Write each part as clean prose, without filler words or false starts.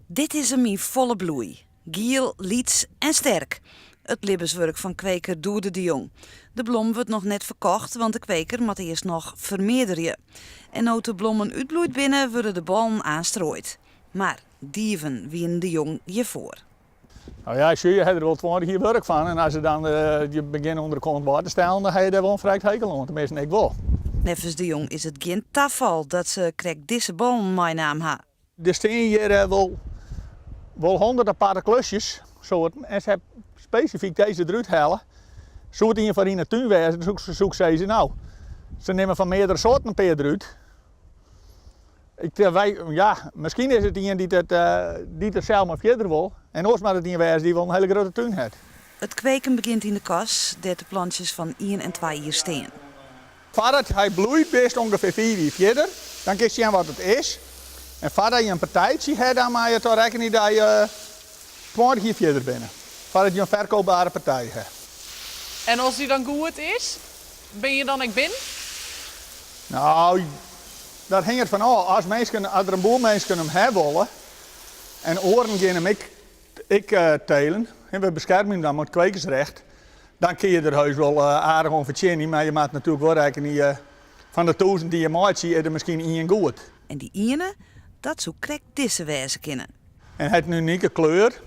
Dit is hem in volle bloei. Giel, liets en sterk. Het levenswerk van kweker Doede de Jong. De blom wordt nog net verkocht, want de kweker moet eerst nog vermeerderen. En als de blommen uitbloeit binnen, worden de ballen aanstrooid. Maar dieven wienen de Jong hiervoor. Nou ja, je hebt er wel 20 jaar werk van. En als je dan je begint onder de kont bij te stellen, dan heb je daar wel een vrij hekel aan. Tenminste, ik wel. Neffens de Jong is het geen tafel dat ze krijgt deze ballen mijn naam ha. Er staan hier wel 100 aparte klusjes. En ze hebben specifiek deze eruit halen. Zo het in voor in de tuin wezen, zoek ze nou. Ze nemen van meerdere soorten peer eruit. Misschien is het iemand die er zelf maar verder wil. En ook maar het iemand wezen die wel een hele grote tuin heeft. Het kweken begint in de kas, dat de plantjes van 1 en 2 hier staan. Voordat hij bloeit, best ongeveer 4 jaar verder. Dan kijk je aan wat het is. En voordat je een partijtje hebt, dan moet je toch rekenen dat je 20 jaar verder bent. Voordat je een verkoopbare partij hebt. En als die dan goed is, ben je dan ik bin? Nou, dat hangt er van af. Als er een boel mensen hem hebben willen en oren gaan hem telen, en we beschermen hem dan met kwekersrecht, dan kun je er heus wel aardig om verdienen. Maar je maakt natuurlijk wel rekenen van de 1000 die je maakt, zie je er misschien één goed. En die ene, dat zo krijgt deze wezen kennen. En het heeft een unieke kleur,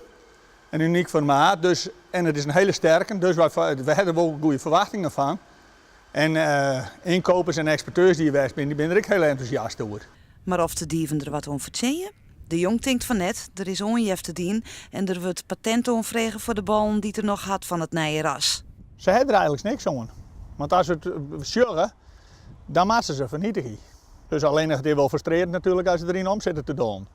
een uniek formaat, en het is een hele sterke, dus we hebben er wel goede verwachtingen van. En inkopers en exporteurs die je zijn, die ben er ook heel enthousiast over. Maar of de dieven er wat om verdienen? De Jong denkt van net, er is onjef te dien en er wordt patent omvregen voor de ballen die er nog had van het nije ras. Ze hebben er eigenlijk niks aan. Want als we het sjuggen, dan maken ze vernietigen. Dus alleen nog dit wel frustrerend natuurlijk als ze erin om zitten te doen.